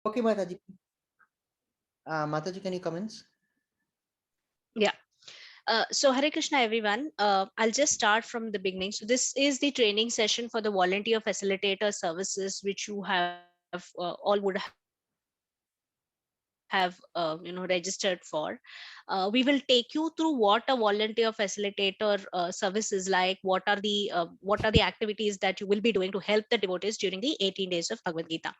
Okay, Mataji. Mataji, can you comments? Yeah. So Hare Krishna, everyone. I'll just start from the beginning. So this is the training session for the volunteer facilitator services, which you have all would have registered for. We will take you through what a volunteer facilitator service is like. What are the activities that you will be doing to help the devotees during the 18 days of Bhagavad Gita.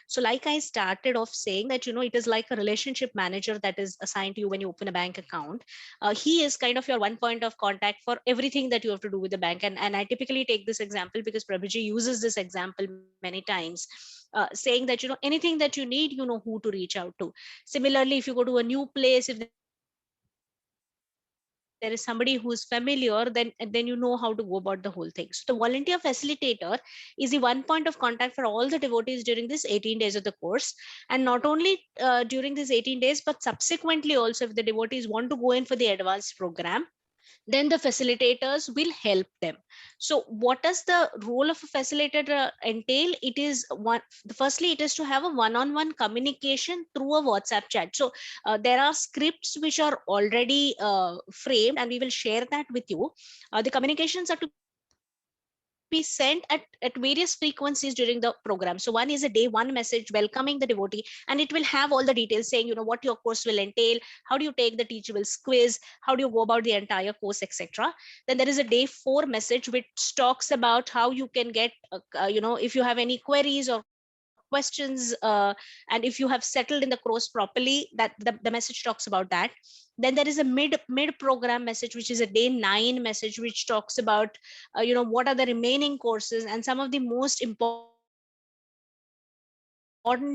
So like I started off saying that it is like a relationship manager that is assigned to you when you open a bank account. He is kind of your one point of contact for everything that you have to do with the bank. And I typically take this example because Prabhuji uses this example many times, saying that anything that you need, you know who to reach out to. Similarly, if you go to a new place, if there is somebody who's familiar, then you know how to go about the whole thing. So the volunteer facilitator is the one point of contact for all the devotees during this 18 days of the course. And not only during these 18 days, but subsequently also, if the devotees want to go in for the advanced program, then the facilitators will help them. So what does the role of a facilitator entail? It is one, firstly it is to have a one-on-one communication through a WhatsApp chat. So there are scripts which are already framed, and we will share that with you. The communications are to be sent at various frequencies during the program. So one is a day one message welcoming the devotee, and it will have all the details saying what your course will entail, how do you take the teachable quiz, how do you go about the entire course, etc. Then there is a day four message which talks about how you can get if you have any queries or questions, and if you have settled in the course properly, that the message talks about that. Then there is a mid program message, which is a day 9 message, which talks about what are the remaining courses, and some of the most important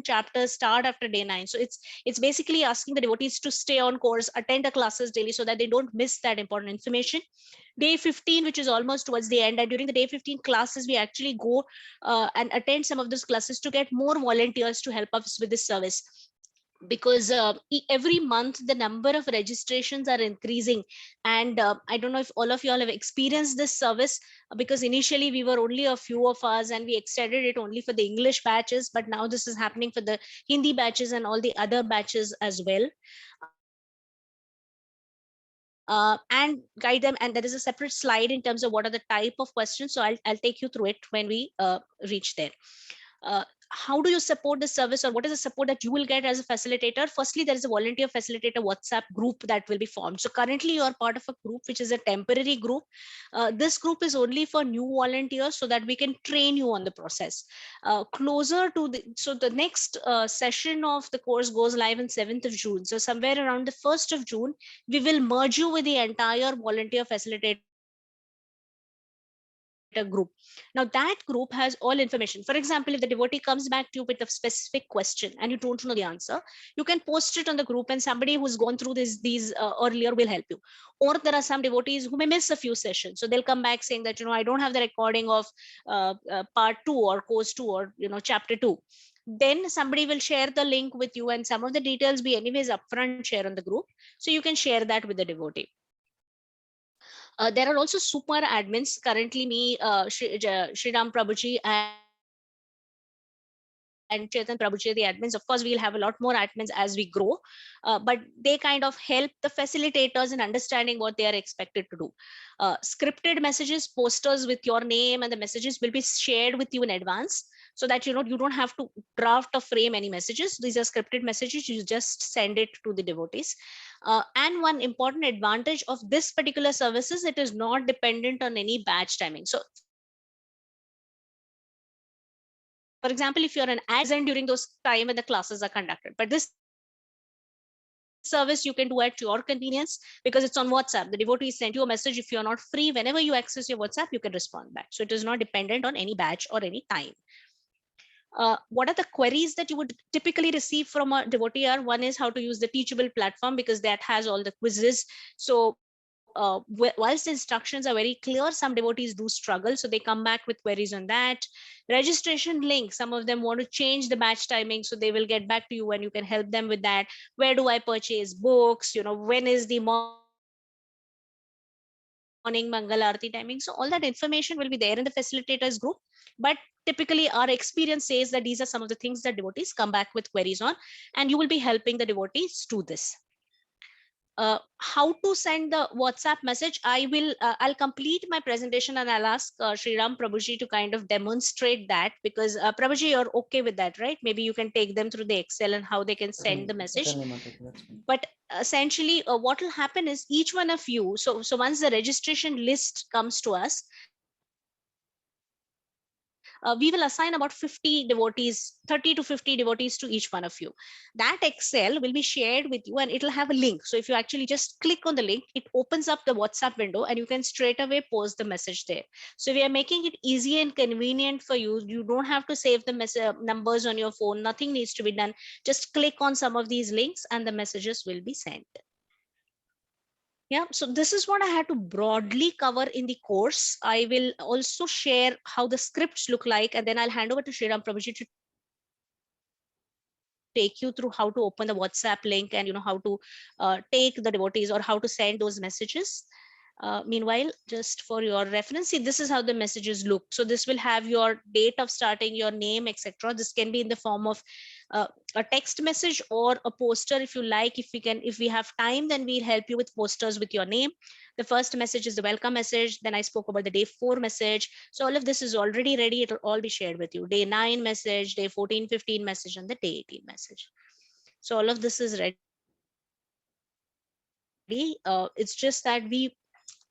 chapters start after day 9. So it's basically asking the devotees to stay on course, attend the classes daily, so that they don't miss that important information. Day 15, which is almost towards the end, and during the day 15 classes, we actually go and attend some of those classes to get more volunteers to help us with this service. Because every month the number of registrations are increasing. And I don't know if all of you all have experienced this service, because initially we were only a few of us and we extended it only for the English batches, but now this is happening for the Hindi batches and all the other batches as well. And guide them, and there is a separate slide in terms of what are the type of questions, so I'll take you through it when we reach there. uh, how do you support the service, or what is the support that you will get as a facilitator? Firstly, there is a volunteer facilitator WhatsApp group that will be formed. So currently you are part of a group which is a temporary group. This group is only for new volunteers so that we can train you on the process. Closer to the next session of the course goes live on 7th of June. So somewhere around the 1st of June, we will merge you with the entire volunteer facilitator group. Now that group has all information. For example, if the devotee comes back to you with a specific question and you don't know the answer, you can post it on the group, and somebody who's gone through these earlier will help you. Or there are some devotees who may miss a few sessions, so they'll come back saying that I don't have the recording of part 2 or course 2 or chapter 2. Then somebody will share the link with you, and some of the details we anyways upfront share on the group, so you can share that with the devotee. There are also super admins, currently me, Shriram Prabhuji and Chetan Prabhuji, the admins. Of course, we'll have a lot more admins as we grow, but they kind of help the facilitators in understanding what they are expected to do. Scripted messages, posters with your name, and the messages will be shared with you in advance, so that you don't have to draft or frame any messages. These are scripted messages, you just send it to the devotees. And one important advantage of this particular service is it is not dependent on any batch timing. So for example, if you're an admin, you can be present during those time when the classes are conducted, but this service you can do at your convenience, because it's on WhatsApp. The devotee sent you a message. If you're not free, whenever you access your WhatsApp, you can respond back. So it is not dependent on any batch or any time. What are the queries that you would typically receive from a devotee are? One is how to use the teachable platform, because that has all the quizzes. So whilst the instructions are very clear, some devotees do struggle, so they come back with queries on that. Registration link, some of them want to change the batch timing, so they will get back to you and you can help them with that. Where do I purchase books, when is the morning session, when is the evening session, Mangal Aarti timing. So all that information will be there in the facilitators group. But typically our experience says that these are some of the things that devotees come back with queries on, and you will be helping the devotees do this. How to send the WhatsApp message, I'll complete my presentation and I'll ask Sriram Prabhuji to kind of demonstrate that, because Prabhuji, you're okay with that, right? Maybe you can take them through the Excel and how they can send the message. Certainly, Mataji, that's fine. But essentially what will happen is each one of you, so once the registration list comes to us, we will assign about 50 devotees, 30 to 50 devotees to each one of you. That Excel will be shared with you and it'll have a link. So if you actually just click on the link, it opens up the WhatsApp window and you can straight away post the message there. So we are making it easy and convenient for you. You don't have to save the numbers on your phone. Nothing needs to be done. Just click on some of these links and the messages will be sent. Yeah, so this is what I had to broadly cover in the course. I will also share how the scripts look like, and then I'll hand over to Sriram Prabhuji to take you through how to open the WhatsApp link and how to take the devotees or how to send those messages. Meanwhile, just for your reference, see, this is how the messages look. So this will have your date of starting, your name, etc. This can be in the form of a text message or a poster if you like. If we have time, then we'll help you with posters with your name. The first message is the welcome message. Then I spoke about the day 4 message. So all of this is already ready. It'll all be shared with you. Day 9 message, day 14, 15 message, and the day 18 message. So all of this is ready. It's just that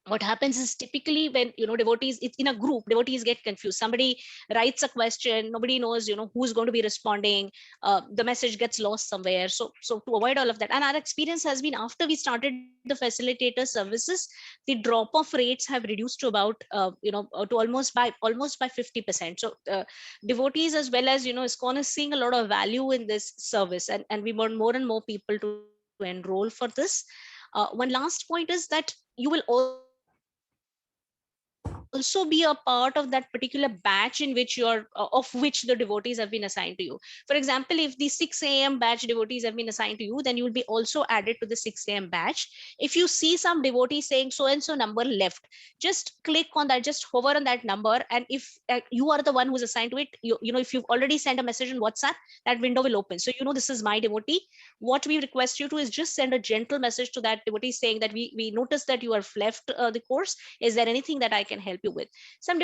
what happens is typically when devotees, it's in a group, devotees get confused. Somebody writes a question, nobody knows who's going to be responding. The message gets lost somewhere. So to avoid all of that, and our experience has been, after we started the facilitator services, the drop off rates have reduced to about to almost by 50%. So devotees as well as ISKCON is seeing a lot of value in this service, and we want more and more people to enroll for this. One last point is that you will also be a part of that particular batch in which of which the devotees have been assigned to you. For example, if the 6 a.m. batch devotees have been assigned to you, then you will be also added to the 6 a.m. batch. If you see some devotees saying so and so number left, just click on that, just hover on that number, and if you are the one who's assigned to it, if you've already sent a message on WhatsApp, that window will open. So this is my devotee. What we request you to is just send a gentle message to that devotee saying that we noticed that you have left the course. Is there anything that I can help you with? Some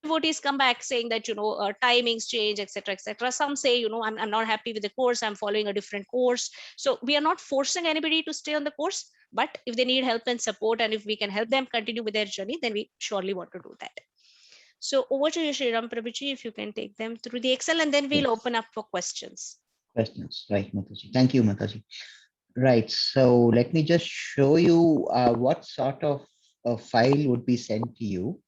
devotees come back saying that timings change, etc., etc. Some say I'm not happy with the course, I'm following a different course. So we are not forcing anybody to stay on the course, but if they need help and support and if we can help them continue with their journey, then we surely want to do that. So over to you, Sriram Prabhuji, if you can take them through the Excel, and then we'll open up Yes. for questions. Questions, right, Mataji. Thank you, Mataji. Right. So let me just show you what sort of a file would be sent to you.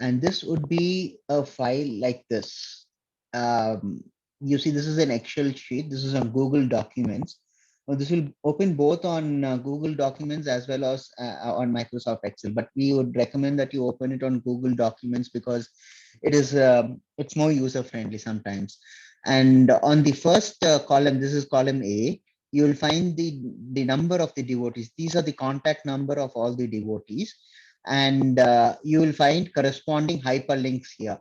And this would be a file like this. You see, this is an Excel sheet. This is on Google Documents. Now, this will open both on Google Documents as well as on Microsoft Excel. But we would recommend that you open it on Google Documents because it's more user friendly sometimes. And on the first column, this is column A. You will find the number of the devotees. These are the contact number of all the devotees, and you will find corresponding hyperlinks here.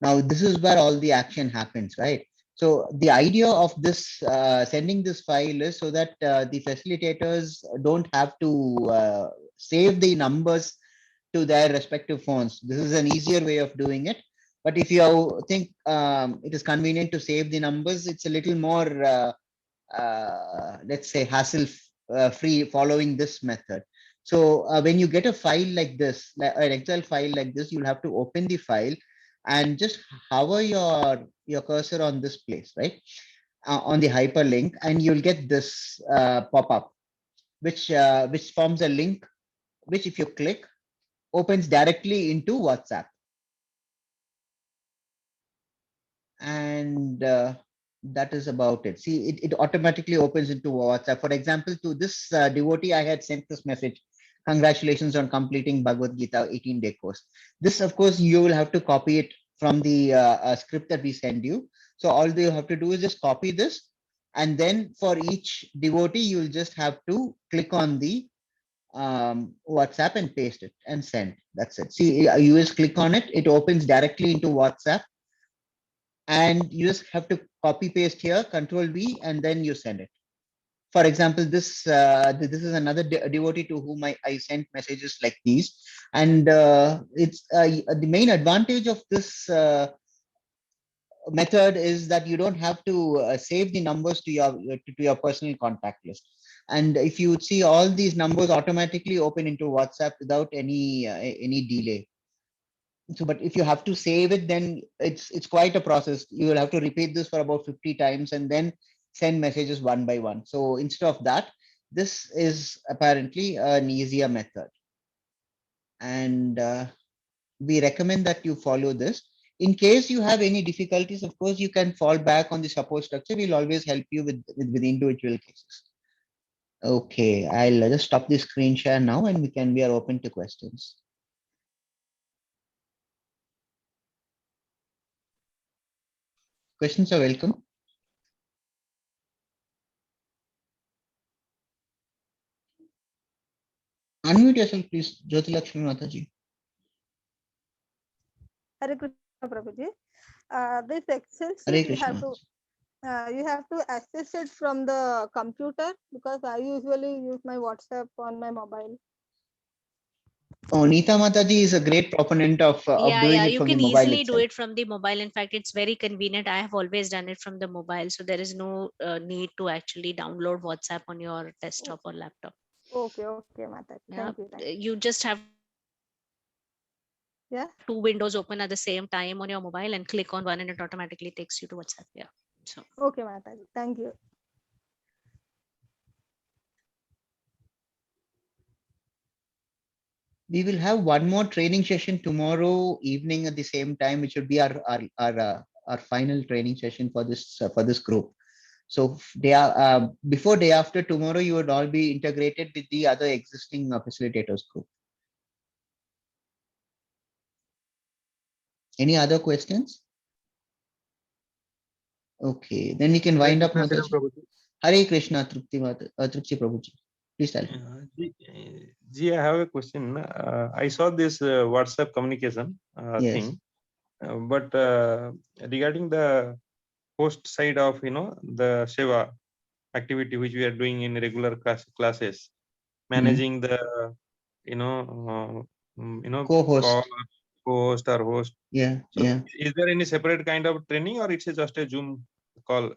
Now, this is where all the action happens, right? So the idea of this sending this file is so that the facilitators don't have to save the numbers to their respective phones. This is an easier way of doing it. But if you think it is convenient to save the numbers, it's a little more, let's say, hassle free following this method. So when you get a file like this, like an Excel file like this, you'll have to open the file and just hover your cursor on this place, right? On the hyperlink, and you'll get this pop-up, which forms a link, which if you click, opens directly into WhatsApp. And that is about it. See, it automatically opens into WhatsApp. For example, to this devotee, I had sent this message: congratulations on completing Bhagavad Gita 18-day course. This, of course, you will have to copy it from the script that we send you. So all you have to do is just copy this, and then for each devotee, you'll just have to click on the WhatsApp and paste it and send. That's it. See, you just click on it. It opens directly into WhatsApp, and you just have to copy paste here, Control V, and then you send it. For example, this is another devotee to whom I sent messages like these, and it's the main advantage of this method is that you don't have to save the numbers to your personal contact list. And if you would see, all these numbers automatically open into WhatsApp without any delay. So, but if you have to save it, then it's quite a process. You will have to repeat this for about 50 times and then send messages one by one. So instead of that, this is apparently an easier method. And we recommend that you follow this. In case you have any difficulties, of course, you can fall back on the support structure. We'll always help you with individual cases. Okay, I'll just stop the screen share now, and we are open to questions. Questions are welcome. Unmute yourself, please, Jyoti Lakshmi Mataji. Hare Krishna, Prabhuji. This Excel Hare sheet Krishna. you have to access it from the computer, because I usually use my WhatsApp on my mobile. Oh, Neeta Mataji is a great proponent of doing it You from the can mobile easily do itself. it from the mobile. In fact, it's very convenient. I have always done it from the mobile, so there is no need to actually download WhatsApp on your desktop or laptop. Okay, Mataji. Yeah, Thank you. you just have Yeah. two windows open at the same time on your mobile and click on one, and it automatically takes you to WhatsApp. Yeah. So Okay, Mataji. Thank you. We will have one more training session tomorrow evening at the same time, which will be our final training session for this group. So before day after tomorrow, you would all be integrated with the other existing facilitators group. Any other questions? Okay, then we can wind up, Mataji. Hare Krishna, Trupti Prabhuji. Please tell. Ji, I have a question. I saw this WhatsApp communication Yes. thing, but regarding the host side of the Seva activity which we are doing in regular classes, managing the Co-host. co-host or host. Yeah, So yeah. is there any separate kind of training, or it's just a Zoom call